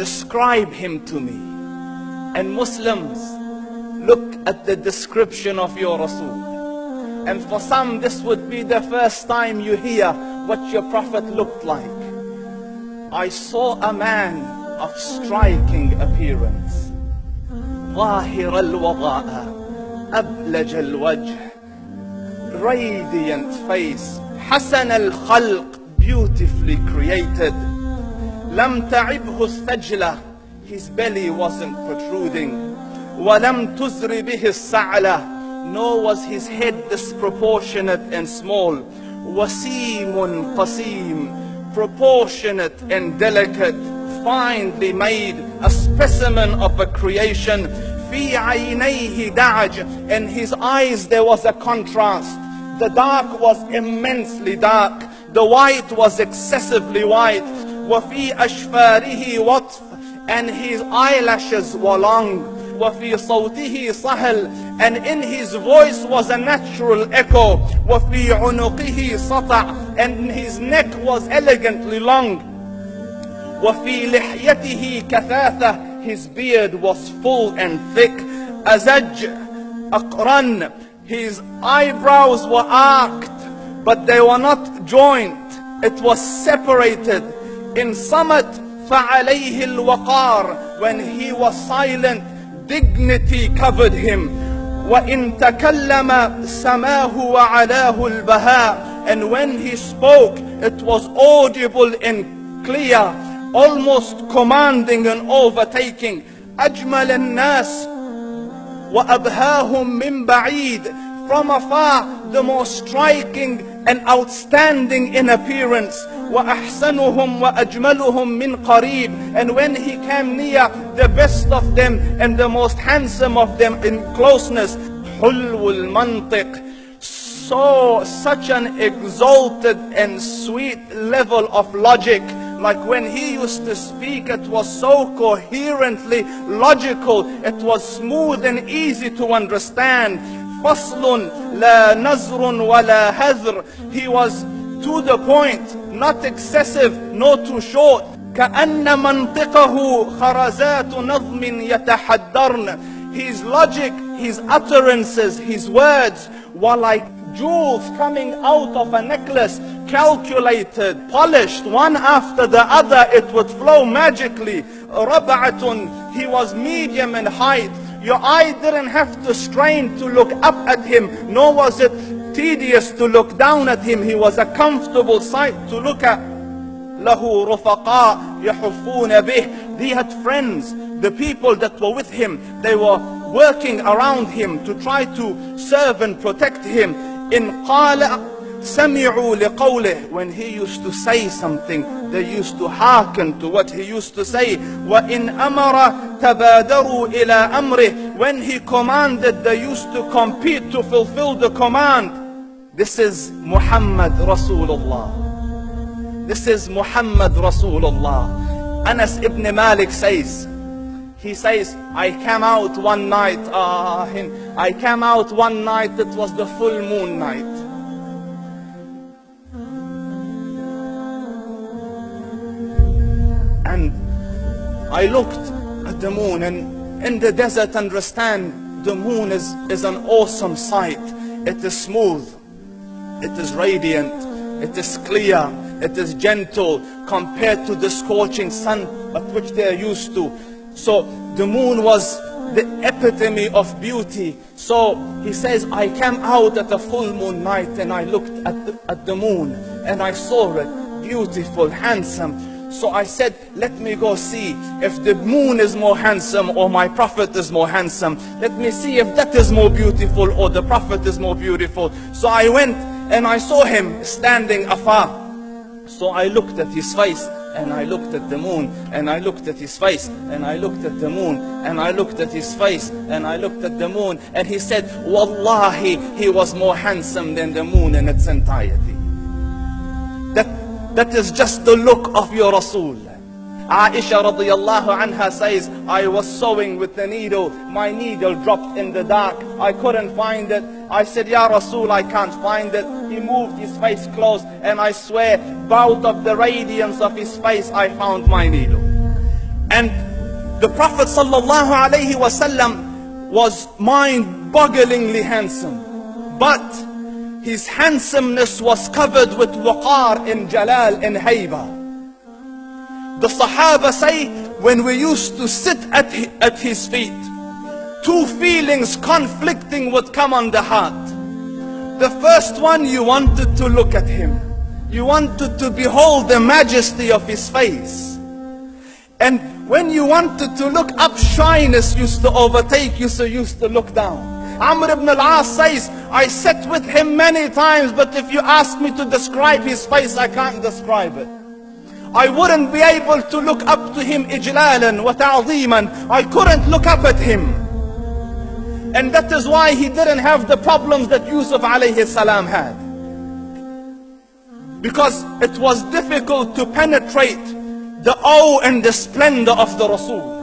describe him to me. And Muslims, look at the description of your Rasul. And for some, this would be the first time you hear what your Prophet looked like. I saw a man of striking appearance. ظاهر الوضاء أبلج الوجه, radiant face, حسن الخلق, beautifully created. لم تعبه الثجلة, his belly wasn't protruding. ولم تزر به السعلة, nor was his head disproportionate and small. وسيم قسيم, proportionate and delicate, finely made, a specimen of a creation. في عينيه دعج, in his eyes there was a contrast. The dark was immensely dark, the white was excessively white. وفي أشفاره وطف, and his eyelashes were long. وفي صوته صهل, and in his voice was a natural echo. وفي عنقه سطع, and his neck was elegantly long. وفي لحيته كثاثة, his beard was full and thick. أزج أقرن, his eyebrows were arched, but they were not joined. It was separated. In summit فعليه الوقار, when he was silent, dignity covered him. وإن تكلم سماه وعلاه البهاء, and when he spoke, it was audible and clear, almost commanding and overtaking. أجمل الناس وأبهاهم من بعيد, from afar the most striking and outstanding in appearance. وأحسنهم وأجملهم من قريب, and when he came near, the best of them and the most handsome of them in closeness. حلو المنطق, such an exalted and sweet level of logic. Like when he used to speak, it was so coherently logical, it was smooth and easy to understand. فصل لا نزر ولا هذر, he was to the point, not excessive, nor too short. كأن منطقه خرزات نظم يتحدرن, his logic, his utterances, his words were like jewels coming out of a necklace, calculated, polished, one after the other, it would flow magically. ربعة, he was medium in height. Your eye didn't have to strain to look up at him, nor was it tedious to look down at him. He was a comfortable sight to look at. له رفقاء يحفون به, he had friends, the people that were with him, they were working around him to try to serve and protect him. إن قال سمعوا لقوله, when he used to say something, they used to hearken to what he used to say. وإن أمر تبادروا إلى أمره, when he commanded, they used to compete to fulfill the command. This is Muhammad Rasulullah. This is Muhammad Rasulullah. Anas ibn Malik says, he says, I came out one night, it was the full moon night. And I looked at the moon, and in the desert, understand, the moon is an awesome sight. It is smooth, it is radiant, it is clear, it is gentle compared to the scorching sun at which they are used to. So the moon was the epitome of beauty. So he says, I came out at a full moon night and I looked at the moon and I saw it beautiful, handsome. So I said, let me go see if the moon is more handsome or my Prophet is more handsome. Let me see if that is more beautiful or the Prophet is more beautiful. So I went and I saw him standing afar. So I looked at his face and I looked at the moon, and I looked at his face, and I looked at the moon, and I looked at his face, and I looked at the moon, and he said, Wallahi, he was more handsome than the moon in its entirety. That is just the look of your Rasul. Aisha radiyallahu anha says, I was sewing with the needle, my needle dropped in the dark, I couldn't find it. I said, Ya Rasul, I can't find it. He moved his face close, and I swear, out of the radiance of his face, I found my needle. And the Prophet sallallahu alaihi wasallam was mind-bogglingly handsome, but his handsomeness was covered with waqar and jalal and haiba. The Sahaba say, when we used to sit at his feet, two feelings conflicting would come on the heart. The first one, you wanted to look at him. You wanted to behold the majesty of his face. And when you wanted to look up, shyness used to overtake you, so you used to look down. Amr ibn al-As says, I sat with him many times, but if you ask me to describe his face, I can't describe it. I wouldn't be able to look up to him ijlalan wa ta'zeeman. I couldn't look up at him. And that is why he didn't have the problems that Yusuf alayhi salam had. Because it was difficult to penetrate the awe and the splendor of the Rasul.